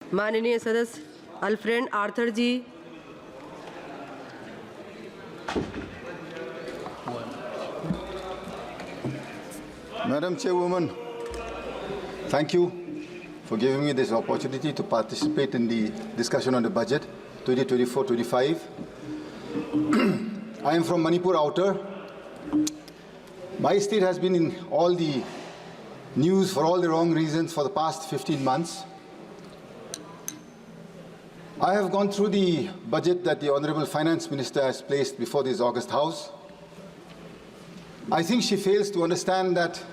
माननीय सदस्य Alfred Arthur ji. Madam Chairwoman, thank you for giving me this opportunity to participate in the discussion on the budget 2024-25. I am from Manipur Outer. My state has been in all the news for all the wrong reasons for the past 15 months. I have gone through the budget that the Honorable Finance Minister has placed before this August House. I think she fails to understand that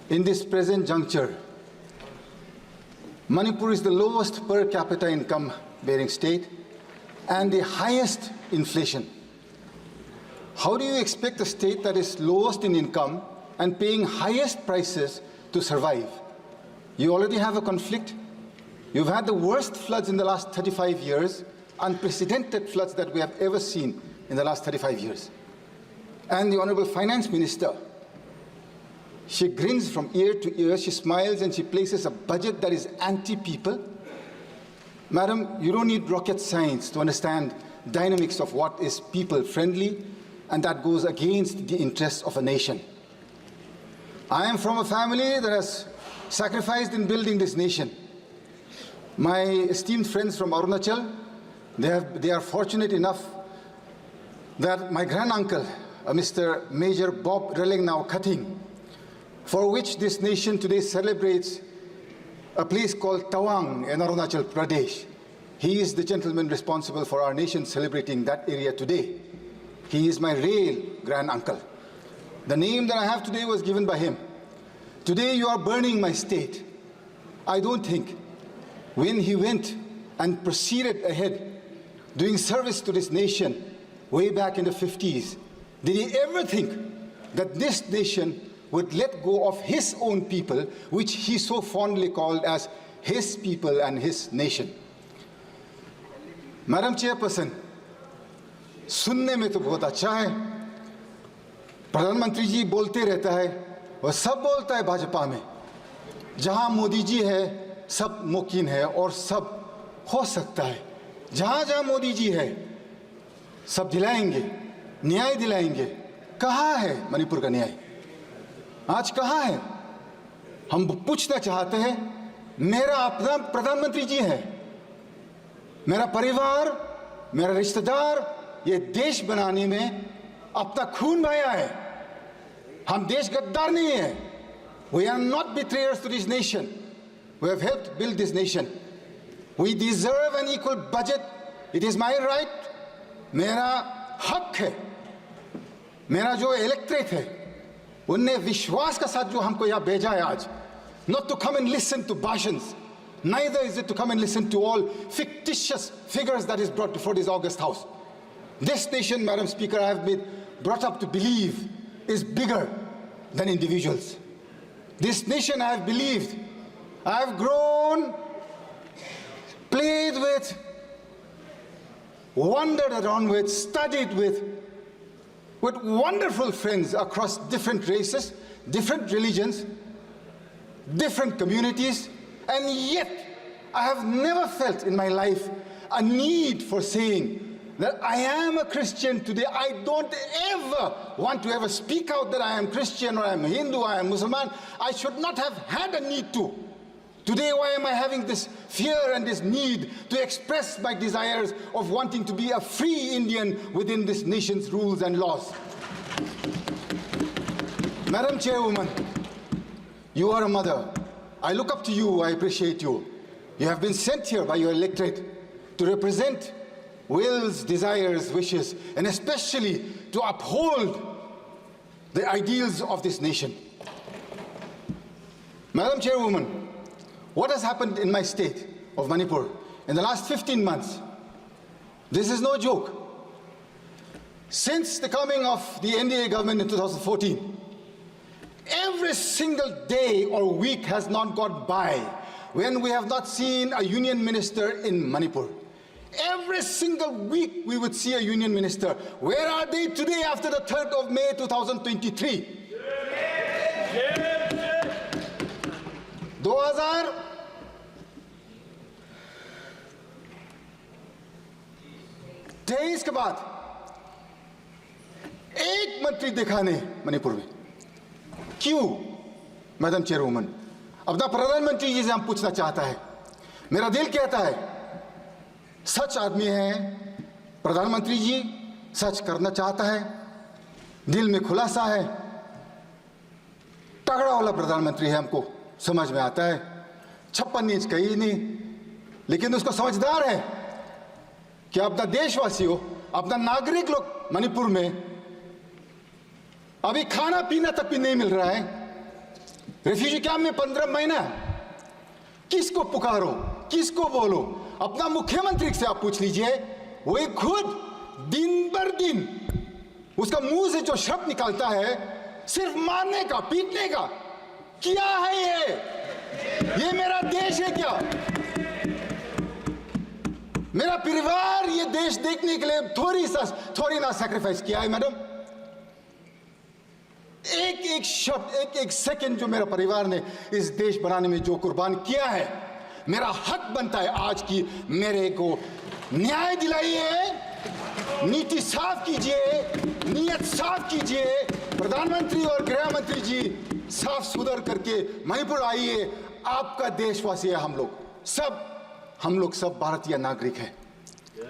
in this present juncture, Manipur is the lowest per capita income bearing state and the highest inflation. How do you expect a state that is lowest in income and paying highest prices to survive? You already have a conflict. You've had the worst floods in the last 35 years, unprecedented floods that we have ever seen in the last 35 years. And the Honorable Finance Minister, she grins from ear to ear, she smiles and she places a budget that is anti-people. Madam, you don't need rocket science to understand dynamics of what is people-friendly, and that goes against the interests of a nation. I am from a family that has sacrificed in building this nation. My esteemed friends from Arunachal, they are fortunate enough that my granduncle, Mr. Major Bob Relengnau Kating, for which this nation today celebrates a place called Tawang in Arunachal Pradesh. He is the gentleman responsible for our nation celebrating that area today. He is my real granduncle. The name that I have today was given by him. Today you are burning my state. I don't think when he went and proceeded ahead doing service to this nation way back in the 50s, did he ever think that this nation would let go of his own people, which he so fondly called as his people and his nation? Madam Chairperson, सुनने में तो बहुत अच्छा है, प्रधानमंत्री जी बोलते रहता है, वह सब बोलता है भाजपा में, जहां मोदी जी है सब मुमकिन है और सब हो सकता है, जहां जहां मोदी जी है सब दिलाएंगे, न्याय दिलाएंगे। कहाँ है मणिपुर का न्याय? आज कहाँ है? हम पूछना चाहते हैं। मेरा अपना प्रधानमंत्री जी है, मेरा परिवार, मेरा रिश्तेदार ये देश बनाने में अपना खून बहाया है। हम देश गद्दार नहीं है। We are not betrayers to this nation. We have helped build this nation. We deserve an equal budget. It is my right. मेरा हक है। मेरा जो इलेक्ट्रेट है, उनने विश्वास का साथ जो हमको यहाँ भेजा है आज, not to come and listen to bhashans, neither is it to come and listen to all fictitious figures that is brought before this August House. This nation, Madam Speaker, I have been brought up to believe is bigger than individuals. This nation I have believed, I have grown, played with, wandered around with, studied with wonderful friends across different races, different religions, different communities, and yet I have never felt in my life a need for saying that I am a Christian today. I don't ever want to ever speak out that I am Christian or I am Hindu, I am Muslim. I should not have had a need to. Today, why am I having this fear and this need to express my desires of wanting to be a free Indian within this nation's rules and laws? Madam Chairwoman, you are a mother. I look up to you, I appreciate you. You have been sent here by your electorate to represent wills, desires, wishes, and especially to uphold the ideals of this nation. Madam Chairwoman, what has happened in my state of Manipur in the last 15 months? This is no joke. Since the coming of the NDA government in 2014, every single day or week has not gone by when we have not seen a union minister in Manipur. Every single week we would see a union minister. Where are they today after the 3rd of May 2023? 2000 23 के बाद एक मंत्री देखा नहीं मणिपुर में। क्यों madam चेयरवुमन? अपना प्रधानमंत्री जी से हम पूछना चाहता है। मेरा दिल कहता है सच आदमी है प्रधानमंत्री जी, सच करना चाहता है, दिल में खुलासा है, तगड़ा वाला प्रधानमंत्री है, हमको समझ में आता है। 56 इंच कहीं नहीं, लेकिन उसको समझदार है कि अपना देशवासियों, अपना नागरिक लोग मणिपुर में अभी खाना पीना तक भी नहीं मिल रहा है। रेफ्यूजी कैंप में 15 महीना। किसको पुकारो, किसको बोलो? अपना मुख्यमंत्री से आप पूछ लीजिए, वही खुद दिन भर दिन उसका मुंह से जो शब्द निकलता है सिर्फ मारने का, पीटने का। क्या है ये मेरा देश है क्या? मेरा परिवार ये देश देखने के लिए थोड़ी ना सैक्रिफाइस किया है मैडम। एक एक शब्द, एक एक सेकंड जो मेरा परिवार ने इस देश बनाने में जो कुर्बान किया है, मेरा हक बनता है आज की मेरे को न्याय दिलाइए, नीति साफ कीजिए, नीयत साफ कीजिए। प्रधानमंत्री और गृह मंत्री जी साफ सुधर करके मणिपुर आइए। आपका देशवासी है हम लोग सब भारतीय नागरिक हैं।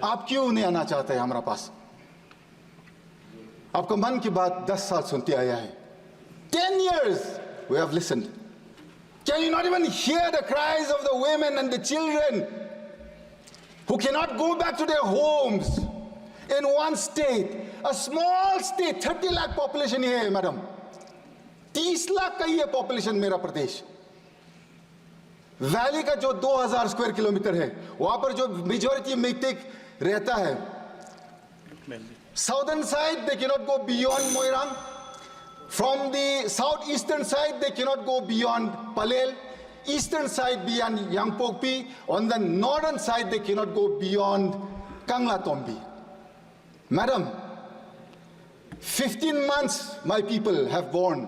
आप क्यों नहीं आना चाहते हैं हमारा पास? आपको मन की बात 10 साल सुनते आया है। 10 years we have listened. Can you not even hear the cries of the women and the children who cannot go back to their homes in one state, a small state, 30 lakh population here, madam. 30 lakh का ये population मेरा प्रदेश। Valley का जो 2000 square kilometre है, वहां पर जो majority matic रहता है, southern side they cannot go beyond Moirang. From the southeastern side they cannot go beyond Palel. Eastern side beyond Yangpokpi. On the northern side they cannot go beyond Kangla-Tombi. Madam, 15 months my people have borne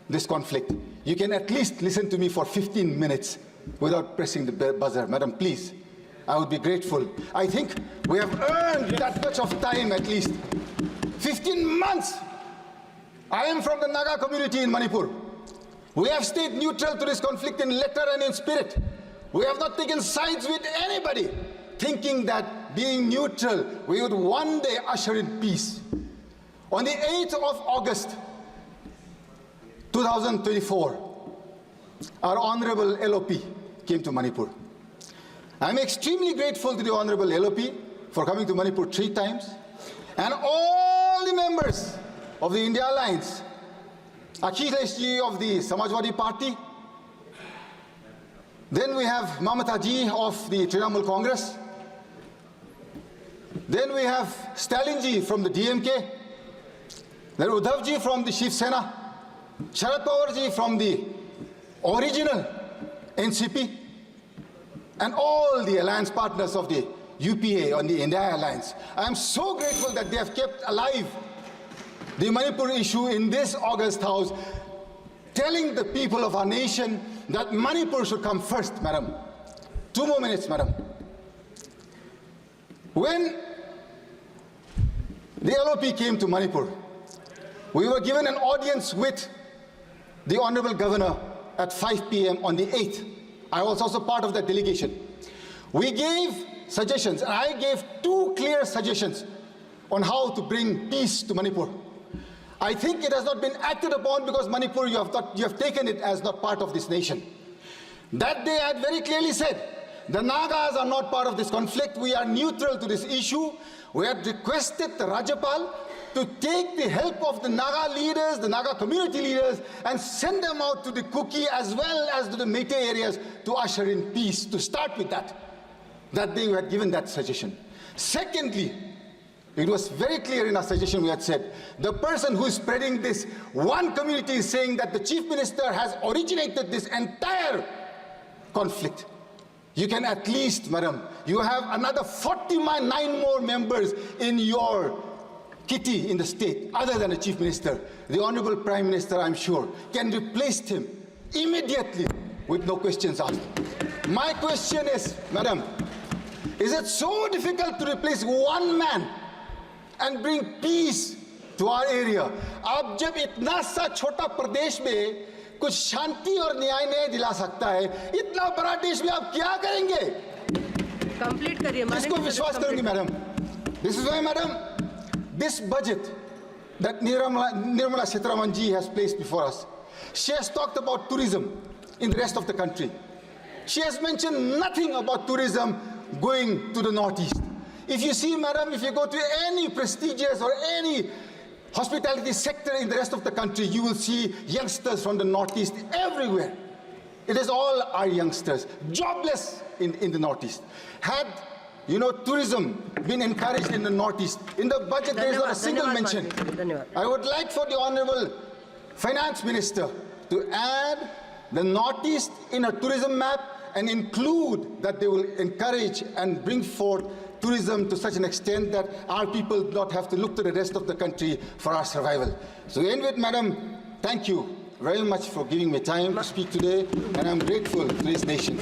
this conflict. You can at least listen to me for 15 minutes without pressing the buzzer. Madam, please. I would be grateful. I think we have earned that much of time at least. 15 months. I am from the Naga community in Manipur. We have stayed neutral to this conflict in letter and in spirit. We have not taken sides with anybody, thinking that being neutral, we would one day usher in peace. On the 8th of August, 2024, our Honorable LOP came to Manipur. I'm extremely grateful to the Honorable LOP for coming to Manipur 3 times, and all the members of the India Alliance, Akhilesh ji of the Samajwadi Party, then we have Mamata ji of the Trinamool Congress, then we have Stalin ji from the DMK, then Uddhav ji from the Shiv Sena, Sharad Pawar ji from the original NCP, and all the alliance partners of the UPA on the India Alliance. I am so grateful that they have kept alive the Manipur issue in this August House, telling the people of our nation that Manipur should come first, madam. 2 more minutes, madam. When the LOP came to Manipur, we were given an audience with the Honorable Governor at 5 p.m. on the 8th. I was also part of that delegation. We gave suggestions, and I gave 2 clear suggestions on how to bring peace to Manipur. I think it has not been acted upon because Manipur, you have taken it as not part of this nation. That day I had very clearly said, the Nagas are not part of this conflict. We are neutral to this issue. We had requested the Rajapal to take the help of the Naga leaders, the Naga community leaders, and send them out to the Kuki as well as to the Meitei areas to usher in peace, to start with that. That day we had given that suggestion. Secondly, it was very clear in our suggestion we had said, the person who is spreading this, one community is saying that the Chief Minister has originated this entire conflict. You can at least, madam, you have another 49 more members in your kitty in the state, other than the Chief Minister. The Honorable Prime Minister, I'm sure, can replace him immediately with no questions asked. My question is, madam, Is it so difficult to replace one man and bring peace to our area? आप जब इतना सा छोटा प्रदेश में कुछ शांति और न्याय नहीं दिला सकता है, इतना बड़ा देश में आप क्या करेंगे? कंप्लीट करिए। किसको विश्वास करूंगी madam? This is why, madam, this budget that Nirmala Sitharaman ji has placed before us, she has talked about tourism in the rest of the country. She has mentioned nothing about tourism going to the northeast. If you see, madam, if you go to any prestigious or any hospitality sector in the rest of the country, you will see youngsters from the northeast everywhere. It is all our youngsters, jobless in the northeast. Had tourism been encouraged in the northeast, in the budget there is not a single mention. I would like for the Honorable Finance Minister to add the northeast in a tourism map and include that they will encourage and bring forth tourism to such an extent that our people do not have to look to the rest of the country for our survival. So to end with, madam, thank you very much for giving me time to speak today, and I'm grateful to this nation.